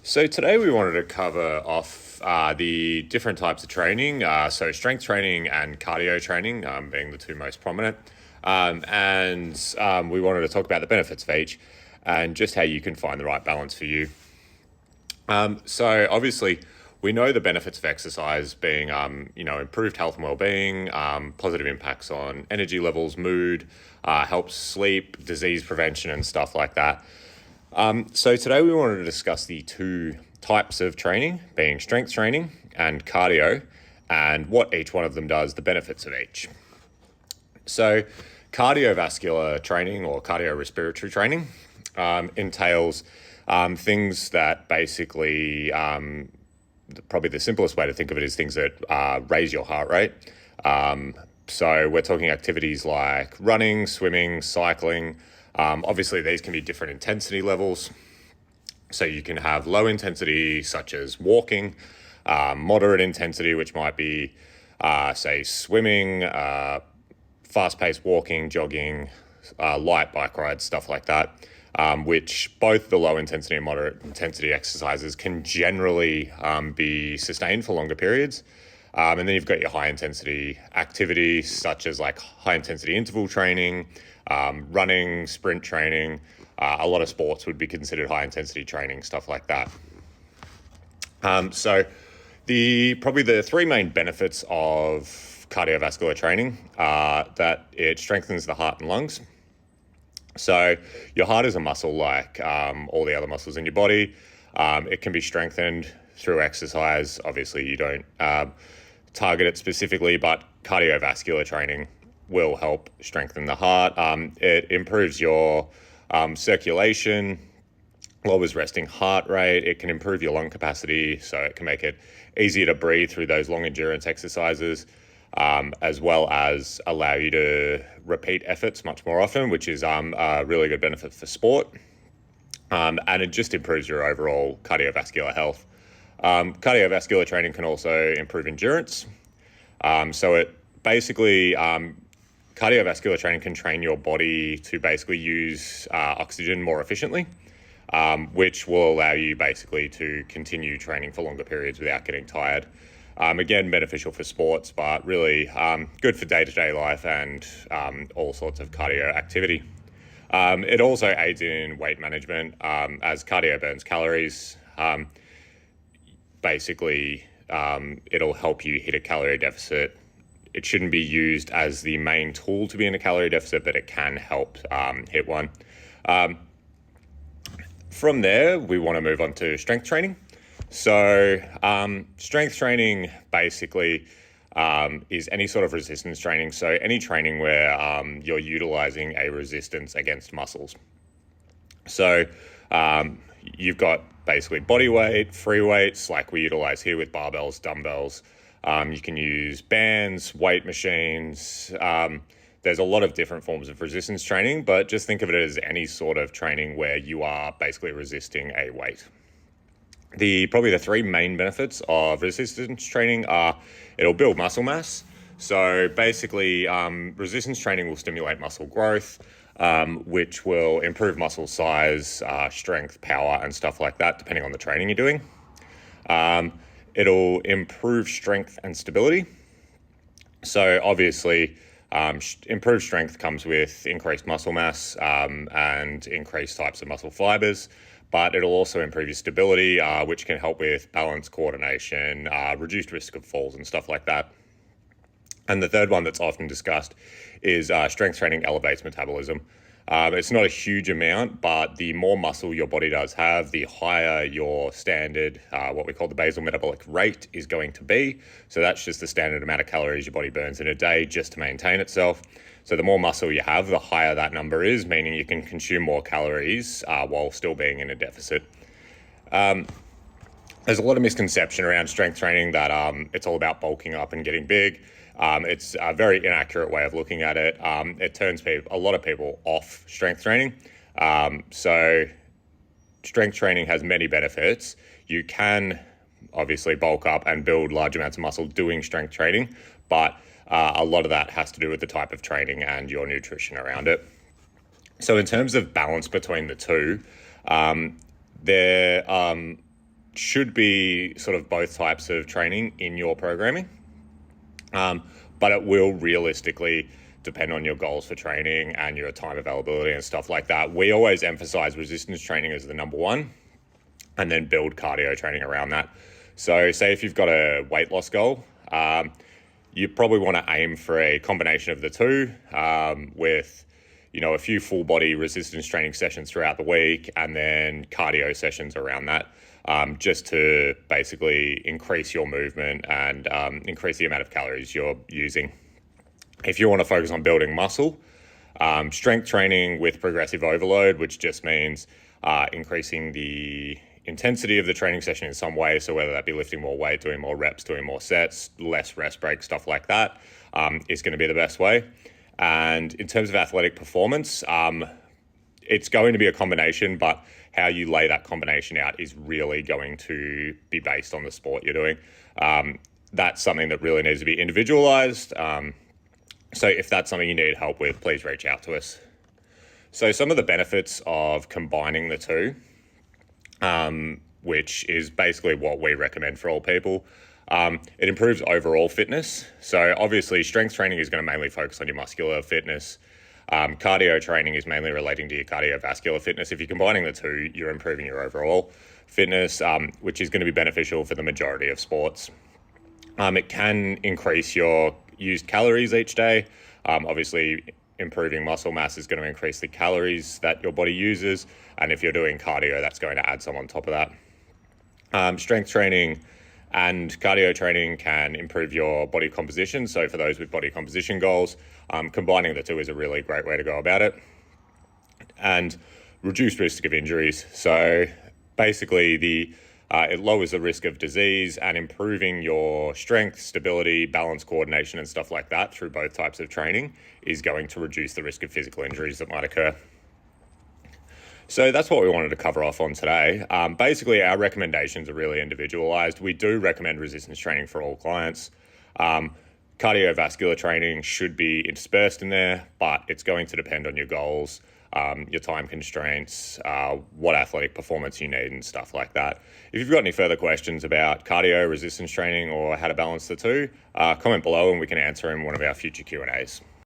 So today we wanted to cover off the different types of training. So strength training and cardio training being the two most prominent. And we wanted to talk about the benefits of each and just how you can find the right balance for you. So obviously we know the benefits of exercise being, improved health and well-being, positive impacts on energy levels, mood, helps sleep, disease prevention and stuff like that. So today we wanted to discuss the two types of training, being strength training and cardio, and what each one of them does, the benefits of each. So cardiovascular training or cardiorespiratory training entails things that basically, probably the simplest way to think of it is things that raise your heart rate. So we're talking activities like running, swimming, cycling. Obviously, these can be different intensity levels. So you can have low intensity, such as walking, moderate intensity, which might be, say, swimming, fast-paced walking, jogging, light bike rides, stuff like that, which both the low intensity and moderate intensity exercises can generally be sustained for longer periods. And then you've got your high intensity activities, such as like high intensity interval training, running, sprint training. A lot of sports would be considered high intensity training, stuff like that. So probably the three main benefits of cardiovascular training are that it strengthens the heart and lungs. So your heart is a muscle like all the other muscles in your body. It can be strengthened through exercise. Obviously, you don't target it specifically, but cardiovascular training will help strengthen the heart. It improves your circulation, lowers resting heart rate. It can improve your lung capacity, so it can make it easier to breathe through those long endurance exercises, as well as allow you to repeat efforts much more often, which is a really good benefit for sport. And it just improves your overall cardiovascular health. Cardiovascular training can also improve endurance. So it basically, cardiovascular training can train your body to basically use oxygen more efficiently, which will allow you basically to continue training for longer periods without getting tired. Again, beneficial for sports, but really good for day-to-day life and all sorts of cardio activity. It also aids in weight management as cardio burns calories. Basically, it'll help you hit a calorie deficit. It shouldn't be used as the main tool to be in a calorie deficit, but it can help hit one. From there, we want to move on to strength training. So strength training basically is any sort of resistance training. So any training where you're utilizing a resistance against muscles. So you've got basically body weight, free weights, like we utilize here with barbells, dumbbells. You can use bands, weight machines. There's a lot of different forms of resistance training, but just think of it as any sort of training where you are basically resisting a weight. Probably the three main benefits of resistance training are it'll build muscle mass. So basically, resistance training will stimulate muscle growth, which will improve muscle size, strength, power, and stuff like that, depending on the training you're doing. It'll improve strength and stability. So obviously, improved strength comes with increased muscle mass and increased types of muscle fibers, but it'll also improve your stability, which can help with balance, coordination, reduced risk of falls and stuff like that. And the third one that's often discussed is strength training elevates metabolism. It's not a huge amount, but the more muscle your body does have, the higher your standard, what we call the basal metabolic rate, is going to be. So that's just the standard amount of calories your body burns in a day just to maintain itself. So the more muscle you have, the higher that number is, meaning you can consume more calories while still being in a deficit. There's a lot of misconception around strength training that it's all about bulking up and getting big. It's a very inaccurate way of looking at it. It turns a lot of people off strength training. So strength training has many benefits. You can obviously bulk up and build large amounts of muscle doing strength training, but a lot of that has to do with the type of training and your nutrition around it. So in terms of balance between the two, there should be sort of both types of training in your programming, but it will realistically depend on your goals for training and your time availability and stuff like that. We always emphasize resistance training as the number one, and then build cardio training around that. So say if you've got a weight loss goal, you probably want to aim for a combination of the two, with a few full body resistance training sessions throughout the week, and then cardio sessions around that, just to basically increase your movement and increase the amount of calories you're using. If you want to focus on building muscle, strength training with progressive overload, which just means increasing the intensity of the training session in some way. So whether that be lifting more weight, doing more reps, doing more sets, less rest breaks, stuff like that, is going to be the best way. And in terms of athletic performance, it's going to be a combination, but how you lay that combination out is really going to be based on the sport you're doing. That's something that really needs to be individualized. So if that's something you need help with, please reach out to us. So some of the benefits of combining the two, which is basically what we recommend for all people. It improves overall fitness. So obviously strength training is going to mainly focus on your muscular fitness. Cardio training is mainly relating to your cardiovascular fitness. If you're combining the two, you're improving your overall fitness, which is going to be beneficial for the majority of sports. It can increase your used calories each day. Obviously, improving muscle mass is going to increase the calories that your body uses. And if you're doing cardio, that's going to add some on top of that. Strength training and cardio training can improve your body composition. So for those with body composition goals, combining the two is a really great way to go about it. And reduce risk of injuries. So basically it lowers the risk of disease, and improving your strength, stability, balance, coordination, and stuff like that through both types of training is going to reduce the risk of physical injuries that might occur. So that's what we wanted to cover off on today. Basically, our recommendations are really individualized. We do recommend resistance training for all clients. Cardiovascular training should be interspersed in there, but it's going to depend on your goals, your time constraints, what athletic performance you need, and stuff like that. If you've got any further questions about cardio, resistance training, or how to balance the two, comment below and we can answer in one of our future Q&As.